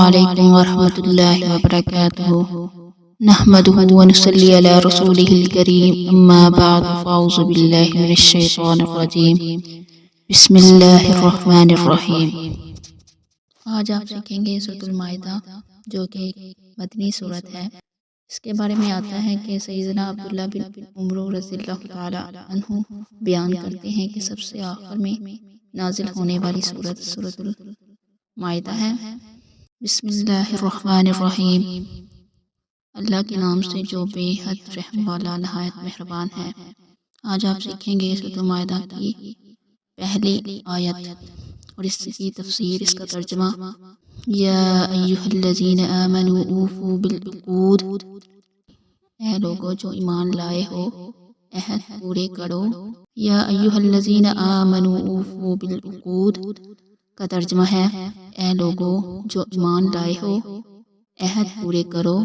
علیکم ورحمۃ اللہ وبرکاتہ نحمده ونصلی علی رسولہ الکریم اما بعد فاعوذ باللہ من الشیطان الرجیم بسم اللہ الرحمن الرحیم۔ آج آپ سیکھیں گے سورۃ المائدہ جو کہ ایک مدنی سورت ہے۔ اس کے بارے میں آتا ہے کہ سیدنا عبداللہ بن عمر رضی اللہ تعالی عنہ بیان کرتے ہیں کہ سب سے آخر میں نازل ہونے والی سورت سورۃ المائدہ ہے۔ بسم اللہ الرحمن الرحیم، اللہ کے نام سے جو بے حد رحم والا نہایت مہربان ہے۔ آج آپ سیکھیں گے سورۃ المائدہ کی پہلی آیت اور اس کی تفسیر، اس کا ترجمہ۔ یا ایھا الذین آمنوا اوفوا بالعقود، اے لوگو جو ایمان لائے ہو عہد پورے کرو۔ یا ایھا الذین آمنوا اوفوا بالعقود کا ترجمہ ہے اے لوگو جو ایمان لائے ہو عہد پورے کرو۔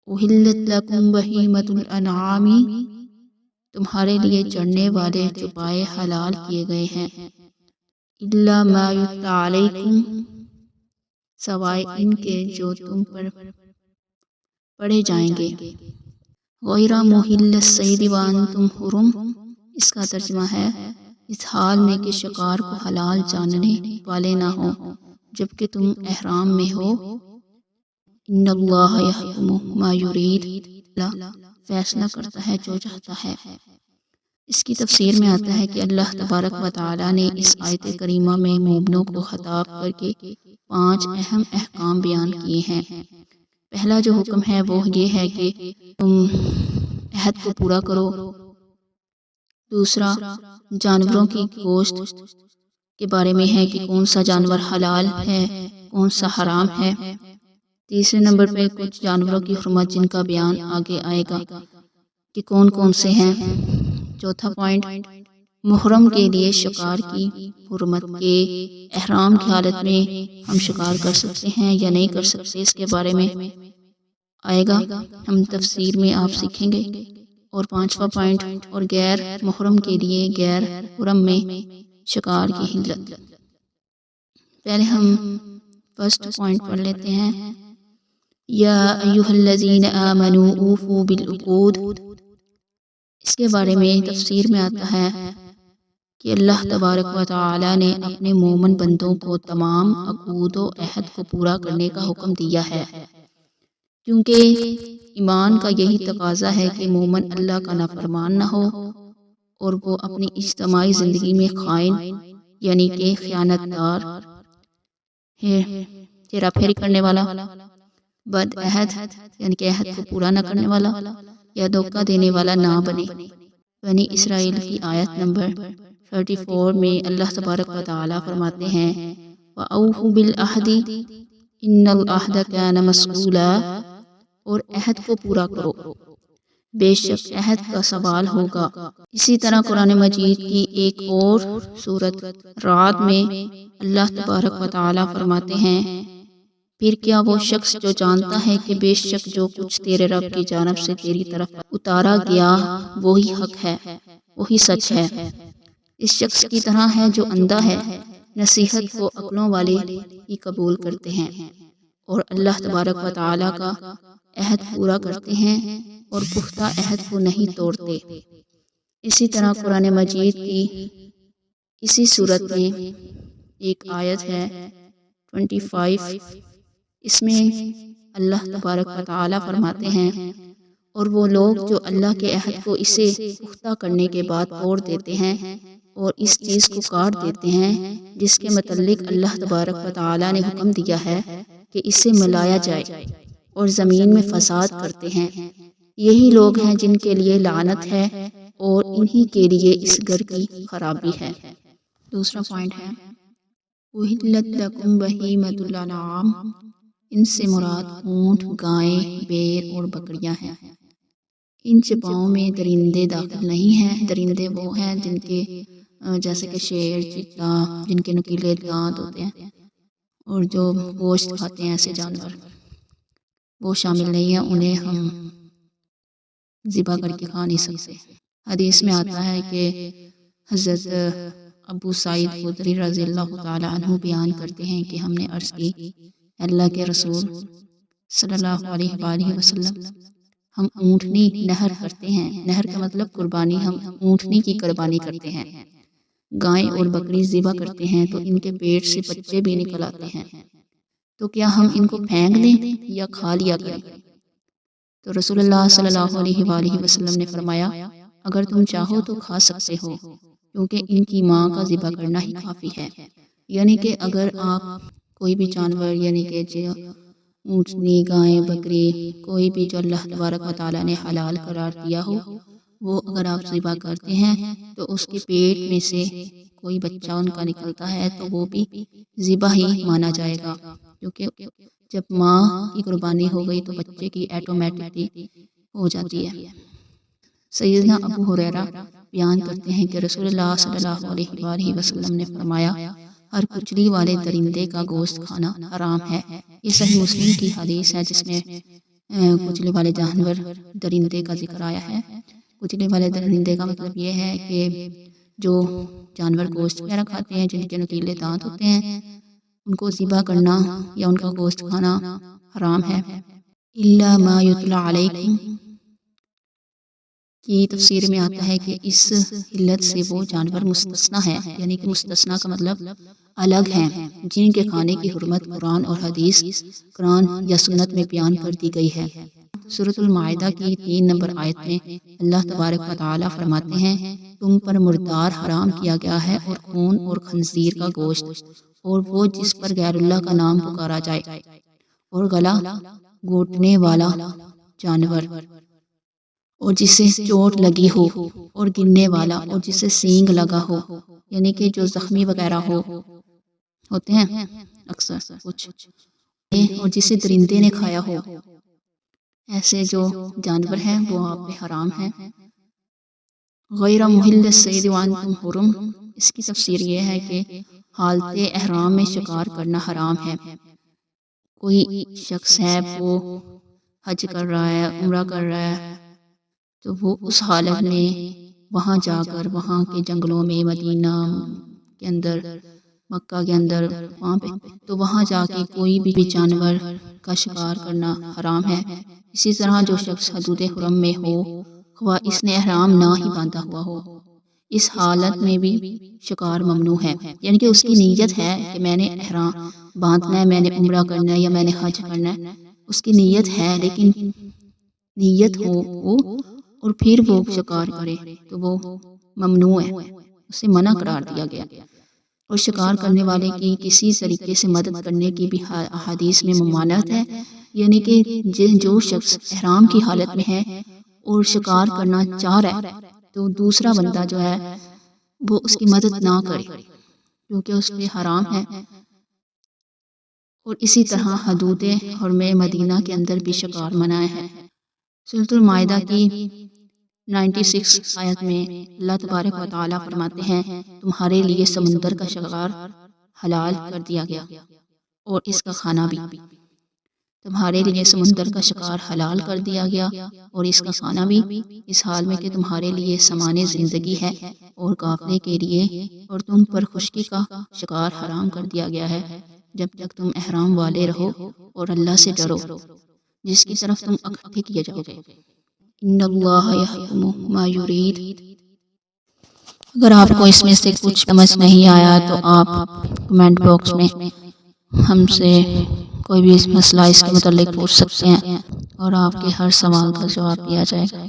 احلت لکم بہیمۃ الانعام، تمہارے لیے چڑھنے والے چوپائے حلال کیے گئے ہیں۔ الا ما یتلی علیکم، سوائے ان کے جو تم پر پڑھے جائیں گے۔ غیر محل الصید وانتم حرم، اس کا ترجمہ ہے اس حال میں کہ شکار کو حلال جاننے والے نہ ہوں جبکہ تم احرام میں ہو۔ ان اللہ یحکم ما یرید، اللہ فیصلہ کرتا ہے جو چاہتا ہے۔ اس کی تفسیر میں آتا ہے کہ اللہ تبارک و تعالی نے اس آیت کریمہ میں مومنوں کو خطاب کر کے 5 اہم احکام بیان کیے ہیں۔ پہلا جو حکم ہے وہ یہ ہے کہ تم عہد کو پورا کرو۔ دوسرا جانوروں کی گوشت کے بارے میں ہے کہ کون سا جانور حلال ہے کون سا حرام ہے۔ تیسرے نمبر پہ کچھ جانوروں کی حرمت جن کا بیان آگے آئے گا کہ کون کون سے ہیں۔ چوتھا پوائنٹ، محرم کے لیے شکار کی حرمت کے احرام کی حالت میں ہم شکار کر سکتے ہیں یا نہیں کر سکتے، اس کے بارے میں آئے گا، ہم تفسیر میں آپ سیکھیں گے۔ اور پانچواں پوائنٹ، اور غیر محرم کے لیے غیر حرم میں شکار کی حلت۔ پہلے ہم فرسٹ پوائنٹ پڑھ لیتے ہیں۔ یا ایھا الذین آمنوا اوفوا بالعقود، اس کے بارے میں تفسیر میں آتا ہے کہ اللہ تبارک و تعالی نے اپنے مومن بندوں کو تمام عقود و عہد کو پورا کرنے کا حکم دیا ہے، کیونکہ ایمان کا یہی تقاضا ہے کہ مومن اللہ کا نافرمان نہ ہو اور وہ اپنی اجتماعی زندگی میں خائن یعنی کہ خیانت دار، ہیرا پھیری کرنے والا، بد عہد یعنی کہ عہد کو پورا نہ کرنے والا یا دھوکہ دینے والا نہ بنے۔ بنی اسرائیل کی آیت نمبر 34 میں اللہ تبارک و تعالی فرماتے ہیں وَأَوْفُوا بِالْعَهْدِ إِنَّ الْعَهْدَ كَانَ مَسْئُولًا، اور عہد کو پورا کرو، بے شک عہد کا سوال ہوگا۔ اسی طرح قرآن مجید کی ایک اور سورت رعد میں اللہ تبارک و تعالی فرماتے ہیں پھر کیا وہ شخص جو جانتا ہے کہ بے شک جو کچھ تیرے رب کی جانب سے تیری طرف اتارا گیا وہی حق ہے وہی سچ ہے، اس شخص کی طرح ہے جو اندھا ہے، نصیحت کو عقلوں والے ہی قبول کرتے ہیں اور اللہ تبارک و تعالی کا عہد پورا کرتے ہیں اور پختہ عہد کو نہیں توڑتے۔ اسی طرح قرآن مجید کی اسی صورت میں ایک آیت ہے 25، اس میں اللہ تبارک و تعالی فرماتے ہیں اور وہ لوگ جو اللہ کے عہد کو اسے پختہ کرنے کے بعد توڑ دیتے ہیں اور اس چیز کو کاٹ دیتے ہیں جس کے متعلق اللہ تبارک و تعالی نے حکم دیا ہے کہ اسے ملایا جائے اور زمین میں فساد کرتے ہیں، یہی لوگ ہیں جن کے لیے لعنت ہے اور انہی کے لیے اس گھر کی خرابی ہے۔ دوسرا پوائنٹ ہے احلت لکم بہیمۃ الانعام، ان سے مراد اونٹ، گائیں، بیر اور بکریاں ہیں۔ ان چپاؤں میں درندے داخل نہیں ہیں۔ درندے وہ ہیں جن کے جیسے کہ شیر، چیتا، جن کے نکیلے دانت ہوتے ہیں اور جو گوشت کھاتے ہیں، ایسے جانور وہ شامل نہیں ہیں، انہیں ہم ذبح کر کے کھا نہیں سکتے۔ حدیث میں آتا ہے کہ حضرت ابو سعید خدری رضی اللہ تعالی عنہ بیان کرتے ہیں کہ ہم نے عرض کی اللہ کے رسول صلی اللہ علیہ وآلہ وسلم، ہم اونٹنی نہر کرتے ہیں، نہر کا مطلب قربانی، ہم اونٹنی کی قربانی کرتے ہیں، گائے اور بکری ذبح کرتے ہیں تو ان کے پیٹ سے بچے بھی نکل آتے ہیں، تو کیا ہم ان کو پھینک دیں یا کھا لیا کریں؟ تو رسول اللہ صلی اللہ علیہ وآلہ وسلم نے فرمایا اگر تم چاہو تو کھا سکتے ہو، کیونکہ ان کی ماں کا ذبح کرنا ہی کافی ہے۔ یعنی کہ اگر آپ کوئی بھی جانور، یعنی کہ جو اونٹنی، گائے، بکری، کوئی بھی جو اللہ تبارک و تعالیٰ نے حلال قرار دیا ہو، وہ اگر آپ ذبح کرتے ہیں تو اس کے پیٹ میں سے کوئی بچہ ان کا نکلتا ہے تو وہ بھی ذبح ہی مانا جائے گا، کیونکہ جب ماں کی قربانی ہو گئی تو بچے کی آٹومیٹکلی ہو جاتی ہے۔ سیدنا ابو ہریرہ بیان کرتے ہیں کہ رسول اللہ صلی اللہ علیہ وآلہ وسلم نے فرمایا ہر کچلی والے درندے کا گوشت کھانا حرام ہے۔ یہ صحیح مسلم کی حدیث ہے جس میں کچلے والے جانور درندے کا ذکر آیا ہے۔ کچلے والے درندے کا مطلب یہ ہے کہ جو جانور گوشت وغیرہ کھاتے ہیں، جن کے نوکیلے دانت ہوتے ہیں، ان کو ذبح کرنا یا ان کا گوشت کھانا حرام ہے۔ الا ما یتلی علیکم کی تفسیر میں آتا ہے کہ اس علت سے وہ جانور مستثنی ہے، یعنی کہ مستثنی کا مطلب الگ ہیں، جن کے کھانے کی حرمت قرآن اور حدیث، قرآن یا سنت میں بیان کر دی گئی ہے۔ سورۃ المائدہ کی 3 نمبر آیت میں اللہ تبارک و تعالیٰ فرماتے ہیں تم پر مردار حرام کیا گیا ہے اور خون اور خنزیر کا گوشت اور وہ جس پر غیر اللہ کا نام پکارا جائے اور گلا گھونٹنے والا جانور اور جسے چوٹ لگی ہو اور گرنے والا اور جسے سینگ لگا ہو، یعنی کہ جو زخمی وغیرہ ہوتے ہیں اکثر کچھ، اور جسے درندے نے کھایا ہو، ایسے جو جانور ہیں وہ آپ پہ حرام ہیں۔ غیر محل الصید وانتم حرم، اس کی تفسیر یہ ہے کہ حالت احرام میں شکار کرنا حرام ہے۔ کوئی شخص ہے وہ حج کر رہا ہے، عمرہ کر رہا ہے، تو وہ اس حالت میں وہاں جا کر وہاں کے جنگلوں میں، مدینہ کے اندر، مکہ کے اندر، وہاں پہ تو وہاں جا کے کوئی بھی جانور کا شکار کرنا حرام ہے۔ اسی طرح جو شخص حدود حرم میں ہو، خواہ اس نے احرام نہ ہی باندھا ہوا ہو، اس حالت میں بھی شکار ممنوع ہے، یعنی کہ اس کی نیت ہے کہ میں نے احرام باندھنا ہے، میں نے عمرہ کرنا ہے یا میں نے حج کرنا ہے، اس کی نیت ہے، لیکن نیت ہو وہ اور پھر وہ شکار کرے تو وہ ممنوع ہے، اسے منع قرار دیا گیا۔ اور شکار کرنے والے کی کسی طریقے سے مدد کرنے کی بھی احادیث میں ممانعت ہے، یعنی کہ جو شخص احرام کی حالت میں ہے اور شکار کرنا چاہ رہا ہے تو دوسرا بندہ جو ہے وہ اس کی مدد نہ کرے، کیونکہ اس پہ حرام ہے۔ اور اسی طرح حدود حرم مدینہ کے اندر بھی شکار منع ہے۔ سورۃ المائدہ کی 96 آیت میں اللہ تبارک و تعالیٰ فرماتے ہیں تمہارے لیے سمندر کا شکار حلال کر دیا گیا اور اس کا کھانا بھی، تمہارے لیے سمندر کا شکار حلال کر دیا گیا اور اس کا کھانا بھی، اس حال میں کہ تمہارے لیے سامان زندگی ہے اور قافلے کے لیے، اور تم پر خشکی کا شکار حرام کر دیا گیا ہے جب تک تم احرام والے رہو اور اللہ سے ڈرو جس کی طرف تم اکٹھے کیے جاؤ گے۔ ان اللہ یحکم ما یرید۔ اگر آپ کو اس میں سے کچھ سمجھ نہیں آیا تو آپ کمنٹ باکس میں ہم سے کوئی بھی مسئلہ اس کے متعلق پوچھ سکتے ہیں اور آپ کے ہر سوال کا جواب دیا جائے گا۔